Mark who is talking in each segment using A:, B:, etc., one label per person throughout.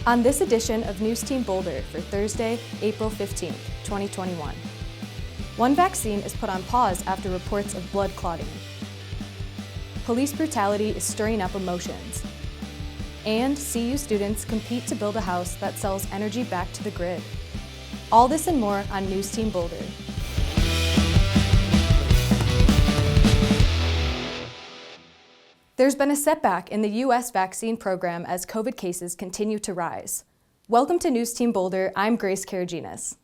A: On this edition of NewsTeam Boulder for Thursday, April 15, 2021. One vaccine is put on pause after reports of blood clotting. Police brutality is stirring up emotions. And CU students compete to build a house that sells energy back to the grid. All this and more on NewsTeam Boulder. There's been a setback in the U.S. vaccine program as COVID cases continue to rise. Welcome to NewsTeam Boulder. I'm Grace Karaginas.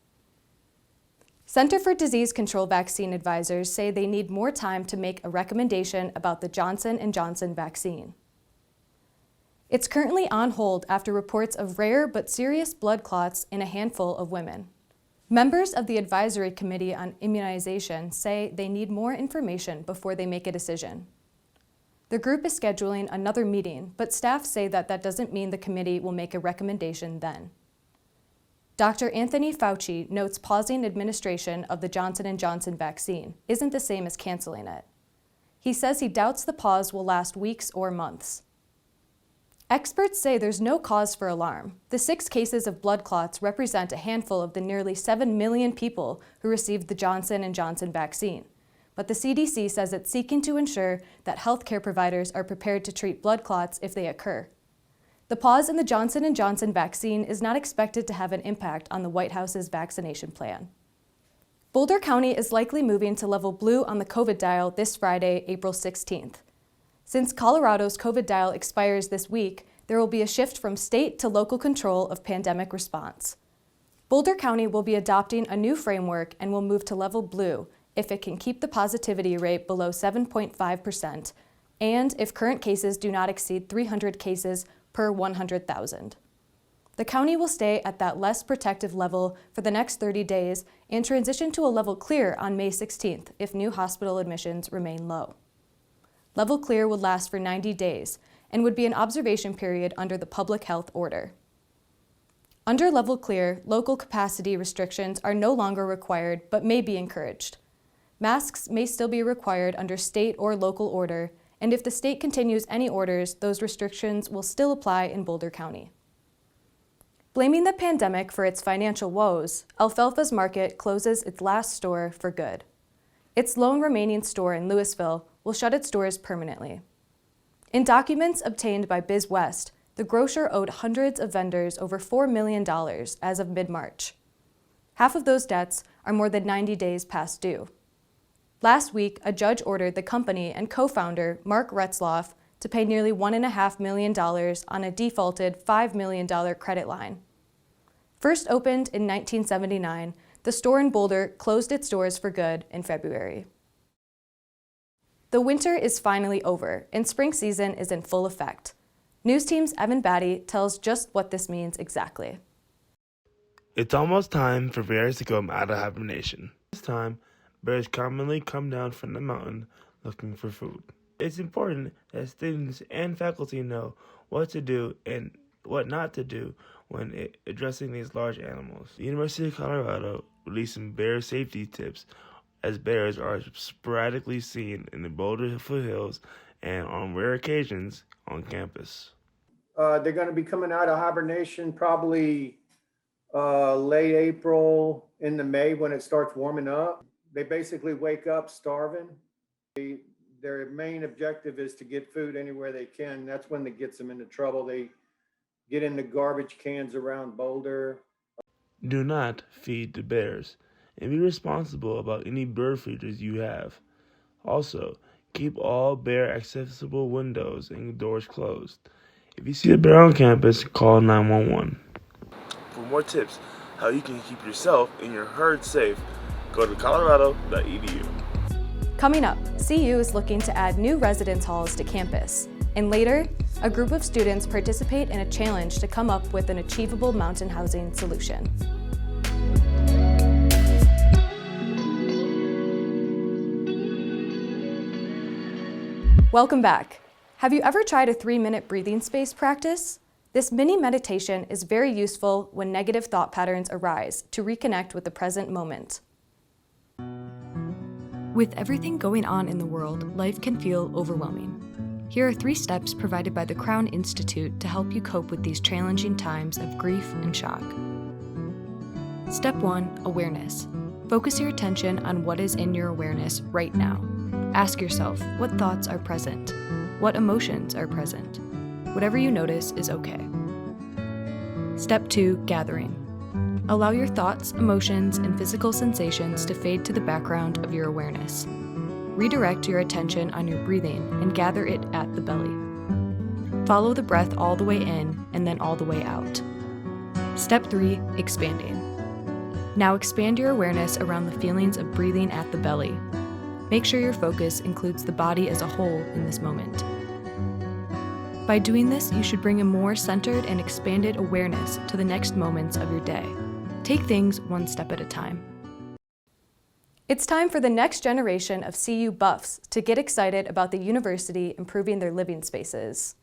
A: Center for Disease Control vaccine advisors say they need more time to make a recommendation about the Johnson & Johnson vaccine. It's currently on hold after reports of rare but serious blood clots in a handful of women. Members of the Advisory Committee on Immunization say they need more information before they make a decision. The group is scheduling another meeting, but staff say that doesn't mean the committee will make a recommendation then. Dr. Anthony Fauci notes pausing administration of the Johnson & Johnson vaccine isn't the same as canceling it. He says he doubts the pause will last weeks or months. Experts say there's no cause for alarm. The 6 cases of blood clots represent a handful of the nearly 7 million people who received the Johnson & Johnson vaccine. But the CDC says it's seeking to ensure that healthcare providers are prepared to treat blood clots if they occur. The pause in the Johnson & Johnson vaccine is not expected to have an impact on the White House's vaccination plan. Boulder County is likely moving to level blue on the COVID dial this Friday, April 16th. Since Colorado's COVID dial expires this week, there will be a shift from state to local control of pandemic response. Boulder County will be adopting a new framework and will move to level blue if it can keep the positivity rate below 7.5%, and if current cases do not exceed 300 cases per 100,000. The county will stay at that less protective level for the next 30 days and transition to a level clear on May 16th if new hospital admissions remain low. Level clear would last for 90 days and would be an observation period under the public health order. Under level clear, local capacity restrictions are no longer required but may be encouraged. Masks may still be required under state or local order, and if the state continues any orders, those restrictions will still apply in Boulder County. Blaming the pandemic for its financial woes, Alfalfa's Market closes its last store for good. Its lone remaining store in Louisville will shut its doors permanently. In documents obtained by BizWest, the grocer owed hundreds of vendors over $4 million as of mid-March. Half of those debts are more than 90 days past due. Last week, a judge ordered the company and co-founder, Mark Retzloff, to pay nearly $1.5 million on a defaulted $5 million credit line. First opened in 1979, the store in Boulder closed its doors for good in February. The winter is finally over, and spring season is in full effect. NewsTeam's Evan Batty tells just what this means exactly.
B: It's almost time for bears to come out of hibernation. This time, bears commonly come down from the mountain looking for food. It's important that students and faculty know what to do and what not to do when addressing these large animals. The University of Colorado released some bear safety tips as bears are sporadically seen in the Boulder foothills and on rare occasions on campus.
C: They're going to be coming out of hibernation probably late April into May when it starts warming up. They basically wake up starving. Their main objective is to get food anywhere they can. That's when it gets them into trouble. They get into garbage cans around Boulder.
B: Do not feed the bears, and be responsible about any bird feeders you have. Also, keep all bear-accessible windows and doors closed. If you see a bear on campus, call 911. For more tips how you can keep yourself and your herd safe, go to colorado.edu.
A: Coming up, CU is looking to add new residence halls to campus. And later, a group of students participate in a challenge to come up with an achievable mountain housing solution. Welcome back. Have you ever tried a 3-minute breathing space practice? This mini meditation is very useful when negative thought patterns arise to reconnect with the present moment. With everything going on in the world, life can feel overwhelming. Here are 3 steps provided by the Crown Institute to help you cope with these challenging times of grief and shock. Step 1. Awareness. Focus your attention on what is in your awareness right now. Ask yourself, what thoughts are present? What emotions are present? Whatever you notice is okay. Step 2. Gathering. Allow your thoughts, emotions, and physical sensations to fade to the background of your awareness. Redirect your attention on your breathing and gather it at the belly. Follow the breath all the way in and then all the way out. Step 3. Expanding. Now expand your awareness around the feelings of breathing at the belly. Make sure your focus includes the body as a whole in this moment. By doing this, you should bring a more centered and expanded awareness to the next moments of your day. Take things one step at a time. It's time for the next generation of CU buffs to get excited about the university improving their living spaces.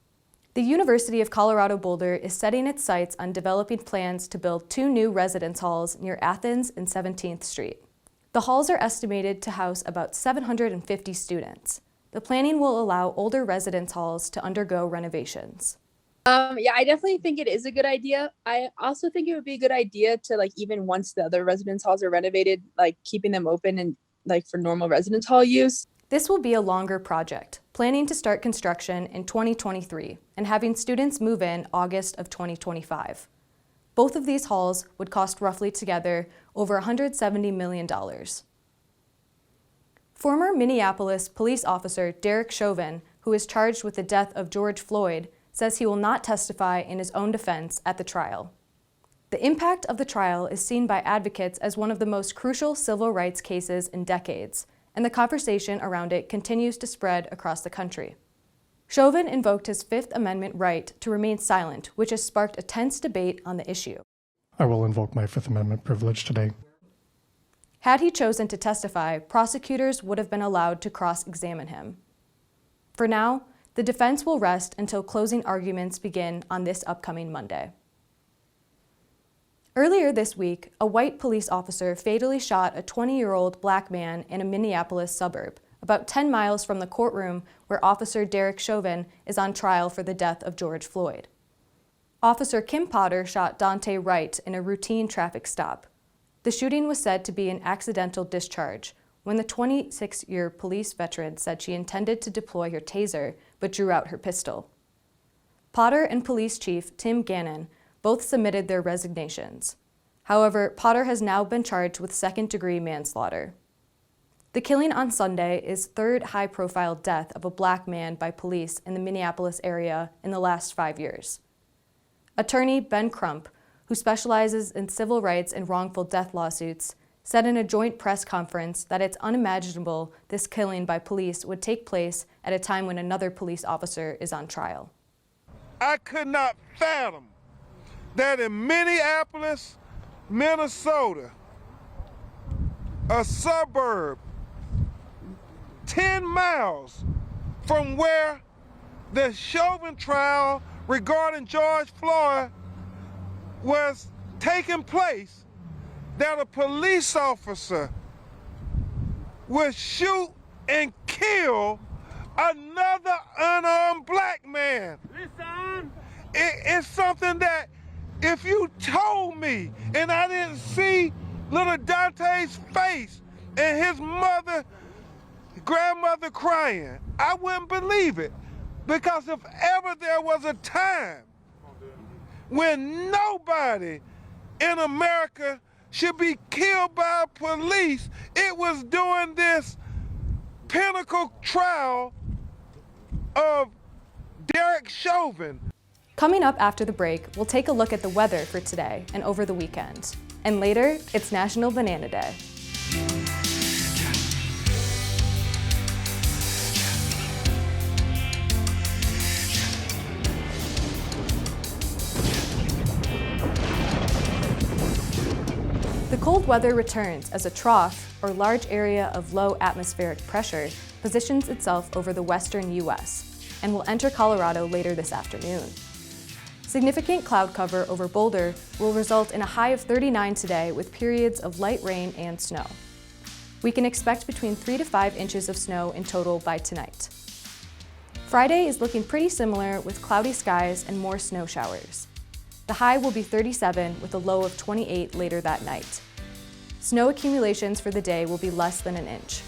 A: The University of Colorado Boulder is setting its sights on developing plans to build 2 new residence halls near Athens and 17th Street. The halls are estimated to house about 750 students. The planning will allow older residence halls to undergo renovations.
D: Yeah, I definitely think it is a good idea. I also think it would be a good idea to even once the other residence halls are renovated, keeping them open and for normal residence hall use.
A: This will be a longer project, planning to start construction in 2023 and having students move in August of 2025. Both of these halls would cost roughly together over $170 million. Former Minneapolis police officer Derek Chauvin, who is charged with the death of George Floyd, says he will not testify in his own defense at the trial. The impact of the trial is seen by advocates as one of the most crucial civil rights cases in decades, and the conversation around it continues to spread across the country. Chauvin invoked his Fifth Amendment right to remain silent, which has sparked a tense debate on the issue.
E: I will invoke my Fifth Amendment privilege today.
A: Had he chosen to testify, prosecutors would have been allowed to cross-examine him. For now, the defense will rest until closing arguments begin on this upcoming Monday. Earlier this week, a white police officer fatally shot a 20-year-old black man in a Minneapolis suburb, about 10 miles from the courtroom where Officer Derek Chauvin is on trial for the death of George Floyd. Officer Kim Potter shot Dante Wright in a routine traffic stop. The shooting was said to be an accidental discharge, when the 26-year police veteran said she intended to deploy her taser but drew out her pistol. Potter and Police Chief Tim Gannon both submitted their resignations. However, Potter has now been charged with second-degree manslaughter. The killing on Sunday is third high-profile death of a black man by police in the Minneapolis area in the last 5 years. Attorney Ben Crump, who specializes in civil rights and wrongful death lawsuits, said in a joint press conference that it's unimaginable this killing by police would take place at a time when another police officer is on trial.
F: I could not fathom that in Minneapolis, Minnesota, a suburb 10 miles from where the Chauvin trial regarding George Floyd was taking place, that a police officer would shoot and kill another unarmed black man. It's something that if you told me and I didn't see little Dante's face and his grandmother crying, I wouldn't believe it. Because if ever there was a time when nobody in America should be killed by police, it was during this pinnacle trial of Derek Chauvin.
A: Coming up after the break, we'll take a look at the weather for today and over the weekend. And later, it's National Banana Day. The cold weather returns as a trough, or large area of low atmospheric pressure, positions itself over the western U.S. and will enter Colorado later this afternoon. Significant cloud cover over Boulder will result in a high of 39 today with periods of light rain and snow. We can expect between 3 to 5 inches of snow in total by tonight. Friday is looking pretty similar with cloudy skies and more snow showers. The high will be 37 with a low of 28 later that night. Snow accumulations for the day will be less than an inch.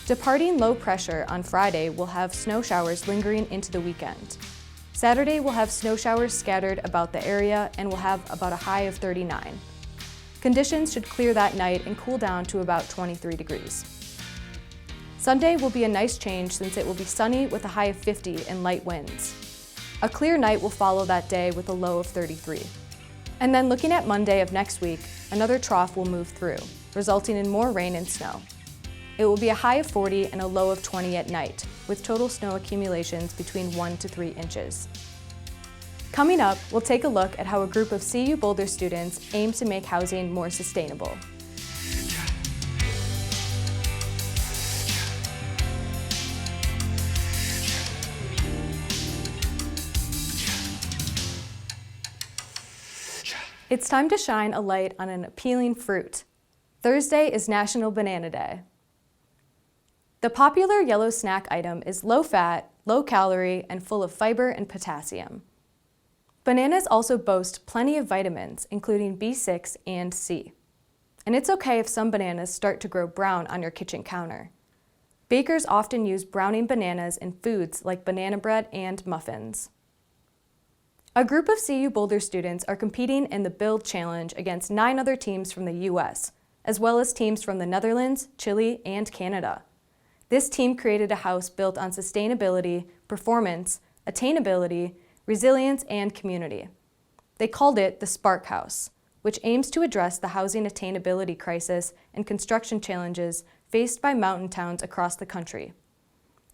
A: Departing low pressure on Friday will have snow showers lingering into the weekend. Saturday will have snow showers scattered about the area and will have about a high of 39. Conditions should clear that night and cool down to about 23 degrees. Sunday will be a nice change since it will be sunny with a high of 50 and light winds. A clear night will follow that day with a low of 33. And then looking at Monday of next week, another trough will move through, resulting in more rain and snow. It will be a high of 40 and a low of 20 at night, with total snow accumulations between 1 to 3 inches. Coming up, we'll take a look at how a group of CU Boulder students aim to make housing more sustainable. It's time to shine a light on an appealing fruit. Thursday is National Banana Day. The popular yellow snack item is low-fat, low-calorie, and full of fiber and potassium. Bananas also boast plenty of vitamins, including B6 and C. And it's okay if some bananas start to grow brown on your kitchen counter. Bakers often use browning bananas in foods like banana bread and muffins. A group of CU Boulder students are competing in the Build Challenge against 9 other teams from the US, as well as teams from the Netherlands, Chile, and Canada. This team created a house built on sustainability, performance, attainability, resilience, and community. They called it the Spark House, which aims to address the housing attainability crisis and construction challenges faced by mountain towns across the country.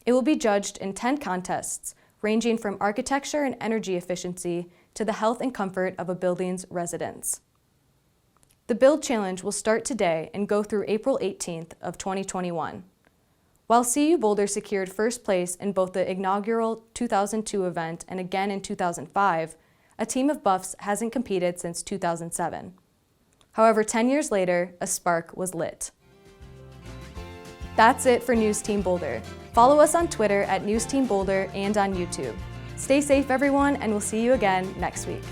A: It will be judged in 10 contests, ranging from architecture and energy efficiency to the health and comfort of a building's residents. The Build Challenge will start today and go through April 18th of 2021. While CU Boulder secured first place in both the inaugural 2002 event and again in 2005, a team of buffs hasn't competed since 2007. However, 10 years later, a spark was lit. That's it for NewsTeam Boulder. Follow us on Twitter at NewsTeam Boulder and on YouTube. Stay safe, everyone, and we'll see you again next week.